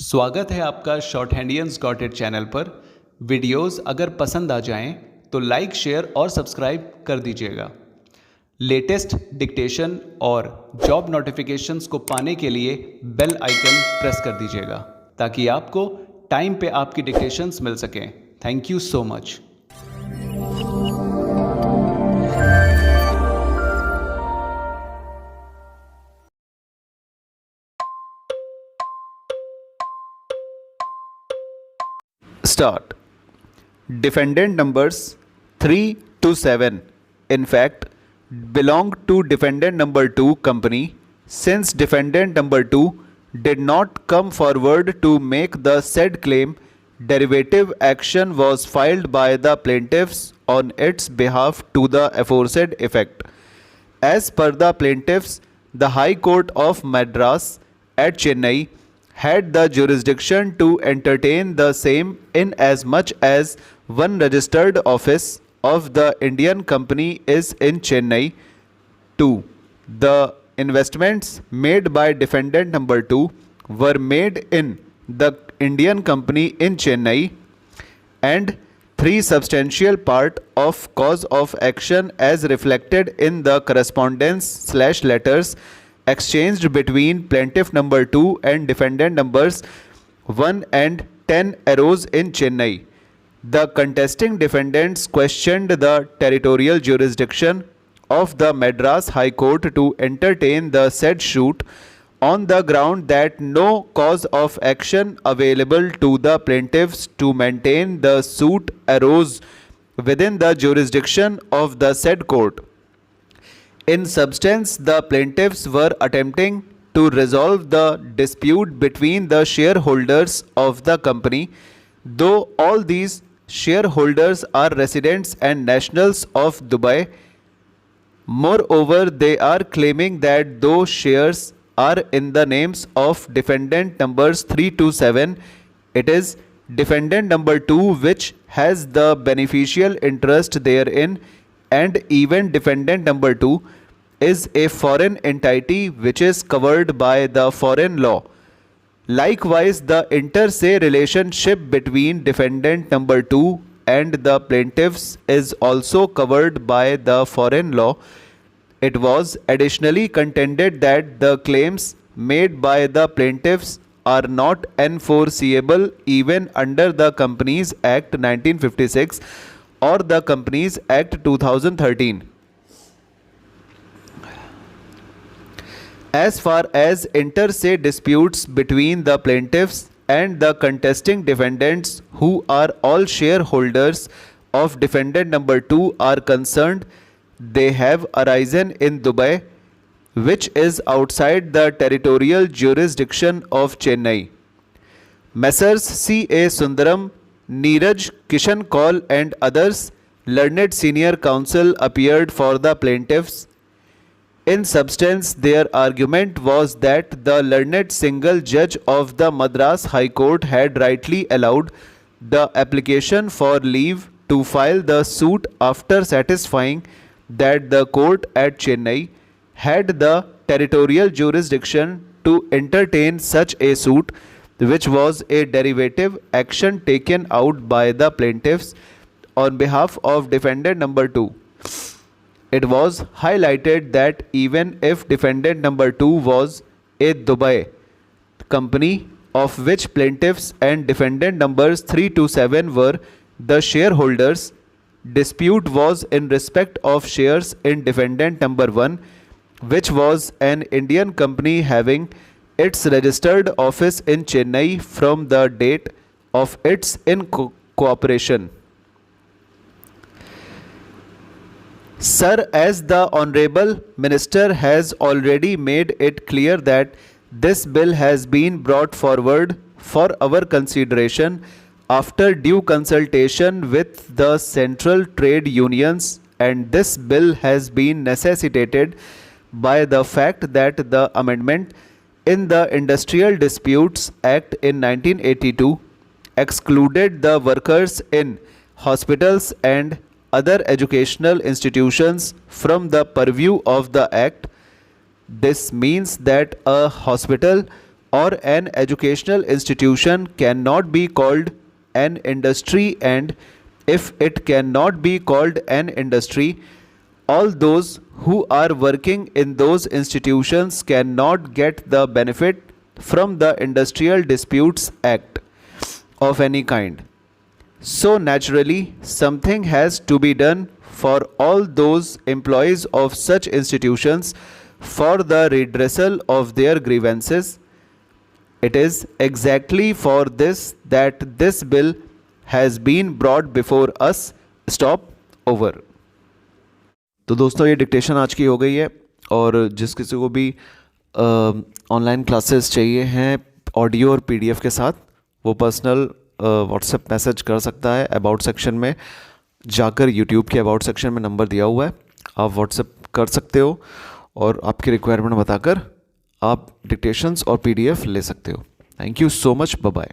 स्वागत है आपका शॉर्ट हैंडियंस गॉट इट चैनल पर। वीडियोस अगर पसंद आ जाएं तो लाइक, शेयर और सब्सक्राइब कर दीजिएगा। लेटेस्ट डिक्टेशन और जॉब नोटिफिकेशंस को पाने के लिए बेल आइकन प्रेस कर दीजिएगा ताकि आपको टाइम पे आपकी डिक्टेशंस मिल सकें। Thank you so much. Start. Defendant numbers 3 to 7 in fact belong to defendant number 2 company since defendant number 2 did not come forward to make the said claim. Derivative action was filed by the plaintiffs on its behalf to the aforesaid effect. As per the plaintiffs, the High Court of Madras at Chennai had the jurisdiction to entertain the same in as much as one registered office of the Indian company is in Chennai. 2. The investments made by defendant number 2 were made in the Indian company in Chennai. And 3. Substantial part of cause of action as reflected in the correspondence/letters exchanged between plaintiff number 2 and defendant numbers 1 and 10 arose in Chennai. The contesting defendants questioned the territorial jurisdiction of the Madras High Court to entertain the said suit on the ground that no cause of action available to the plaintiffs to maintain the suit arose within the jurisdiction of the said court. In substance, the plaintiffs were attempting to resolve the dispute between the shareholders of the company, though all these shareholders are residents and nationals of Dubai. Moreover, they are claiming that those shares are in the names of defendant numbers 3 to 7. It is defendant number 2 which has the beneficial interest therein, and even defendant number 2 is a foreign entity which is covered by the foreign law. Likewise, the inter se relationship between defendant number 2 and the plaintiffs is also covered by the foreign law. It was additionally contended that the claims made by the plaintiffs are not enforceable even under the Companies Act 1956 or the Companies Act 2013. As far as inter se disputes between the plaintiffs and the contesting defendants, who are all shareholders of defendant number 2, are concerned, they have arisen in Dubai, which is outside the territorial jurisdiction of Chennai. Messrs. C.A. Sundaram, Neeraj, Kishan Kaul and others, learned senior counsel, appeared for the plaintiffs. In substance, their argument was that the learned single judge of the Madras High Court had rightly allowed the application for leave to file the suit after satisfying that the court at Chennai had the territorial jurisdiction to entertain such a suit, which was a derivative action taken out by the plaintiffs on behalf of defendant number 2. It was highlighted that even if defendant number 2 was a Dubai company of which plaintiffs and defendant numbers 3 to 7 were the shareholders, dispute was in respect of shares in defendant number 1, which was an Indian company having its registered office in Chennai from the date of its incorporation. Sir, as the Honorable Minister has already made it clear that this bill has been brought forward for our consideration after due consultation with the central trade unions, and this bill has been necessitated by the fact that the amendment in the Industrial Disputes Act in 1982 excluded the workers in hospitals and other educational institutions from the purview of the Act. This means that a hospital or an educational institution cannot be called an industry, and if it cannot be called an industry, all those who are working in those institutions cannot get the benefit from the Industrial Disputes Act of any kind. So naturally, something has to be done for all those employees of such institutions for the redressal of their grievances. It is exactly for this that this bill has been brought before us. Stop. Over. तो दोस्तों ये dictation आज की हो गई है, और जिस किसी को भी ऑनलाइन क्लासेस चाहिए हैं ऑडियो और पीडीएफ के साथ, वो पर्सनल व्हाट्सएप मैसेज कर सकता है। अबाउट सेक्शन में जाकर यूट्यूब के अबाउट सेक्शन में नंबर दिया हुआ है, आप व्हाट्सएप कर सकते हो और आपकी रिक्वायरमेंट बताकर आप डिक्टेशंस और पीडीएफ ले सकते हो। Thank you so much, bye bye.